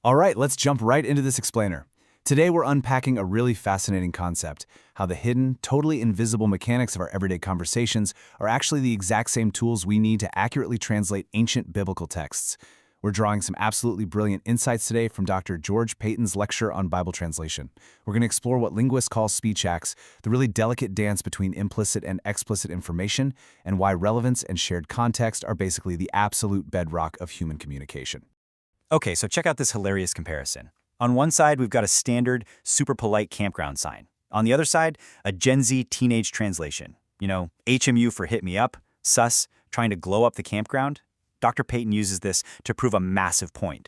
All right, let's jump right into this explainer. Today we're unpacking a really fascinating concept, how the hidden, totally invisible mechanics of our everyday conversations are actually the exact same tools we need to accurately translate ancient biblical texts. We're drawing some absolutely brilliant insights today from Dr. George Payton's lecture on Bible translation. We're going to explore what linguists call speech acts, the really delicate dance between implicit and explicit information, and why relevance and shared context are basically the absolute bedrock of human communication. Okay, so check out this hilarious comparison. On one side, we've got a standard, super polite campground sign. On the other side, a Gen Z teenage translation. You know, HMU for hit me up, sus, trying to glow up the campground. Dr. Payton uses this to prove a massive point.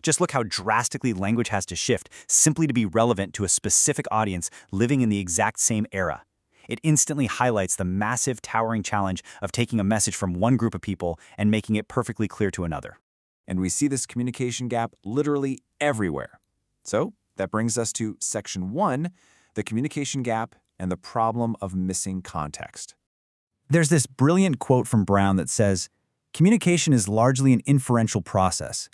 Just look how drastically language has to shift simply to be relevant to a specific audience living in the exact same era. It instantly highlights the massive, towering challenge of taking a message from one group of people and making it perfectly clear to another. And we see this communication gap literally everywhere. So that brings us to Section 1, the communication gap and the problem of missing context. There's this brilliant quote from Brown that says, "Communication is largely an inferential process."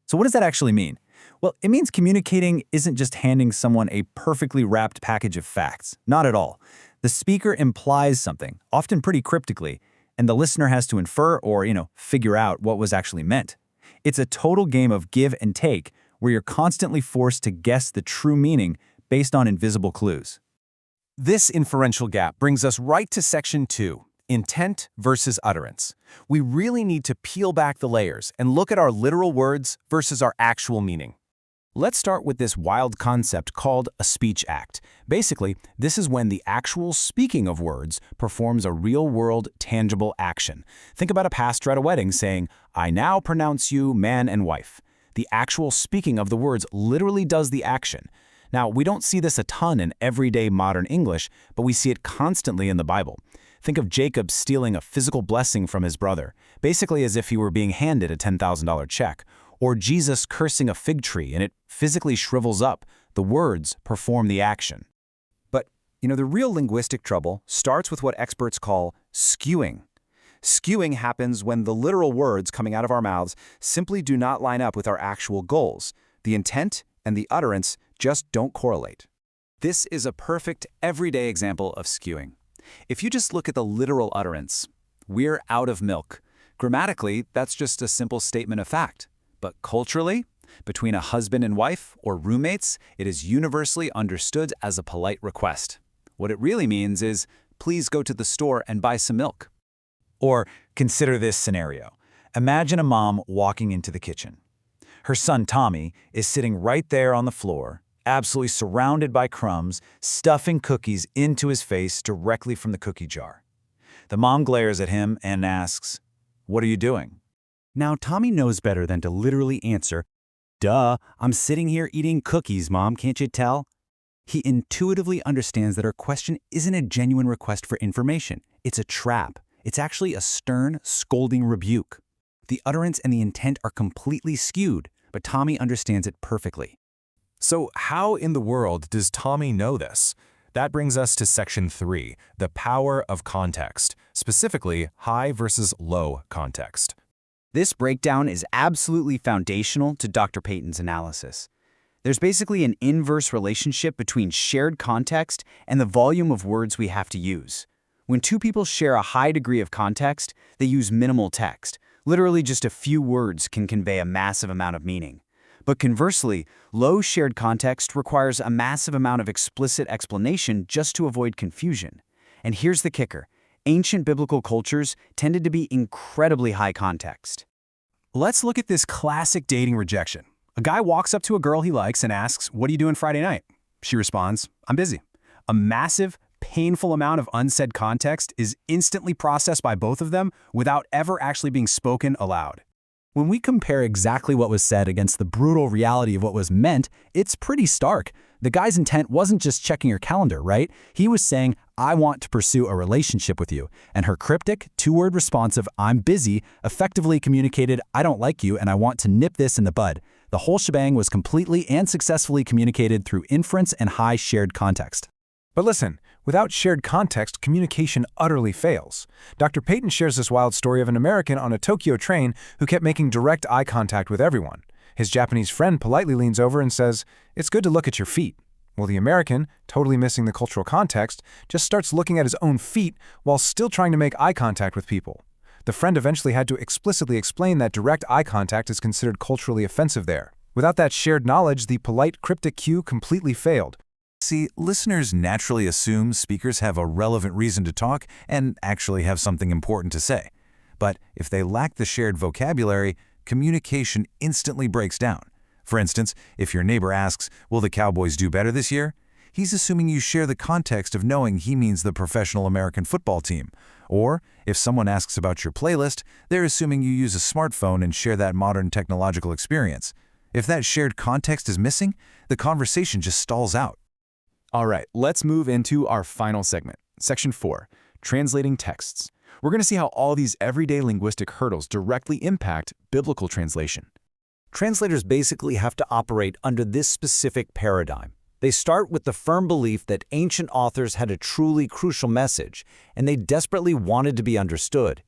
So what does that actually mean? Well, it means communicating isn't just handing someone a perfectly wrapped package of facts. Not at all. The speaker implies something, often pretty cryptically, and the listener has to infer or, figure out what was actually meant. It's a total game of give and take, where you're constantly forced to guess the true meaning based on invisible clues. This inferential gap brings us right to Section 2, intent versus utterance. We really need to peel back the layers and look at our literal words versus our actual meaning. Let's start with this wild concept called a speech act. Basically, this is when the actual speaking of words performs a real-world, tangible action. Think about a pastor at a wedding saying, "I now pronounce you man and wife." The actual speaking of the words literally does the action. Now, we don't see this a ton in everyday modern English, but we see it constantly in the Bible. Think of Jacob stealing a physical blessing from his brother, basically as if he were being handed a $10,000 check, or Jesus cursing a fig tree and it physically shrivels up. The words perform the action. But, the real linguistic trouble starts with what experts call skewing. Skewing happens when the literal words coming out of our mouths simply do not line up with our actual goals. The intent and the utterance just don't correlate. This is a perfect everyday example of skewing. If you just look at the literal utterance, "We're out of milk," grammatically, that's just a simple statement of fact. But culturally, between a husband and wife or roommates, it is universally understood as a polite request. What it really means is, "Please go to the store and buy some milk." Or consider this scenario. Imagine a mom walking into the kitchen. Her son Tommy is sitting right there on the floor, absolutely surrounded by crumbs, stuffing cookies into his face directly from the cookie jar. The mom glares at him and asks, "What are you doing?" Now, Tommy knows better than to literally answer, "Duh, I'm sitting here eating cookies, Mom, can't you tell?" He intuitively understands that her question isn't a genuine request for information. It's a trap. It's actually a stern, scolding rebuke. The utterance and the intent are completely skewed, but Tommy understands it perfectly. So how in the world does Tommy know this? That brings us to Section 3, the power of context, specifically high versus low context. This breakdown is absolutely foundational to Dr. Payton's analysis. There's basically an inverse relationship between shared context and the volume of words we have to use. When two people share a high degree of context, they use minimal text. Literally just a few words can convey a massive amount of meaning. But conversely, low shared context requires a massive amount of explicit explanation just to avoid confusion. And here's the kicker. Ancient biblical cultures tended to be incredibly high context. Let's look at this classic dating rejection. A guy walks up to a girl he likes and asks, "What are you doing Friday night?" She responds, "I'm busy." A massive, painful amount of unsaid context is instantly processed by both of them without ever actually being spoken aloud. When we compare exactly what was said against the brutal reality of what was meant, it's pretty stark. The guy's intent wasn't just checking your calendar, right? He was saying, "I want to pursue a relationship with you." And her cryptic, two-word response of "I'm busy" effectively communicated, "I don't like you and I want to nip this in the bud." The whole shebang was completely and successfully communicated through inference and high shared context. But listen, without shared context, communication utterly fails. Dr. Payton shares this wild story of an American on a Tokyo train who kept making direct eye contact with everyone. His Japanese friend politely leans over and says, "It's good to look at your feet." Well, the American, totally missing the cultural context, just starts looking at his own feet while still trying to make eye contact with people. The friend eventually had to explicitly explain that direct eye contact is considered culturally offensive there. Without that shared knowledge, the polite cryptic cue completely failed. See, listeners naturally assume speakers have a relevant reason to talk and actually have something important to say. But if they lack the shared vocabulary, communication instantly breaks down. For instance, if your neighbor asks, "Will the Cowboys do better this year?" he's assuming you share the context of knowing he means the professional American football team. Or, if someone asks about your playlist, they're assuming you use a smartphone and share that modern technological experience. If that shared context is missing, the conversation just stalls out. All right, let's move into our final segment, Section 4, Translating Texts. We're going to see how all these everyday linguistic hurdles directly impact biblical translation. Translators basically have to operate under this specific paradigm. They start with the firm belief that ancient authors had a truly crucial message, and they desperately wanted to be understood.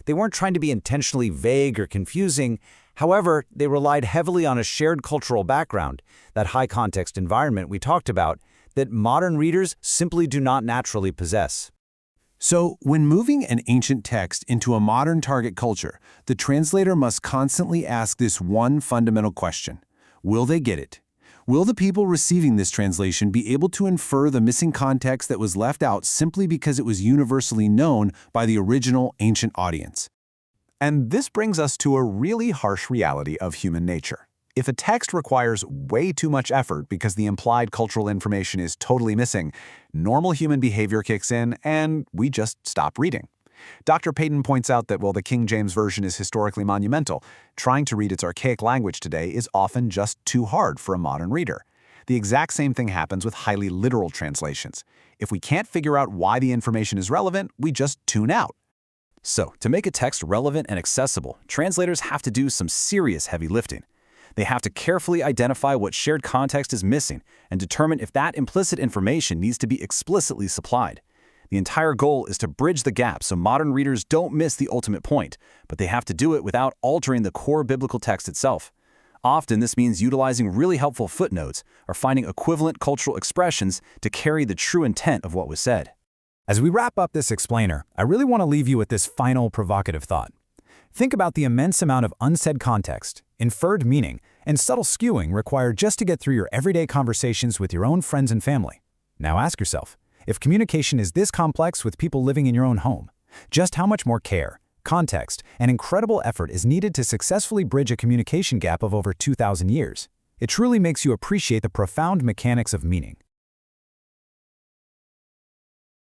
They weren't trying to be intentionally vague or confusing. However, they relied heavily on a shared cultural background, that high-context environment we talked about, that modern readers simply do not naturally possess. So, when moving an ancient text into a modern target culture, the translator must constantly ask this one fundamental question: will they get it? Will the people receiving this translation be able to infer the missing context that was left out simply because it was universally known by the original ancient audience? And this brings us to a really harsh reality of human nature. If a text requires way too much effort because the implied cultural information is totally missing, normal human behavior kicks in and we just stop reading. Dr. Payton points out that while the King James Version is historically monumental, trying to read its archaic language today is often just too hard for a modern reader. The exact same thing happens with highly literal translations. If we can't figure out why the information is relevant, we just tune out. So, to make a text relevant and accessible, translators have to do some serious heavy lifting. They have to carefully identify what shared context is missing and determine if that implicit information needs to be explicitly supplied. The entire goal is to bridge the gap so modern readers don't miss the ultimate point, but they have to do it without altering the core biblical text itself. Often this means utilizing really helpful footnotes or finding equivalent cultural expressions to carry the true intent of what was said. As we wrap up this explainer, I really want to leave you with this final provocative thought. Think about the immense amount of unsaid context, inferred meaning, and subtle skewing required just to get through your everyday conversations with your own friends and family. Now ask yourself, if communication is this complex with people living in your own home, just how much more care, context, and incredible effort is needed to successfully bridge a communication gap of over 2,000 years? It truly makes you appreciate the profound mechanics of meaning.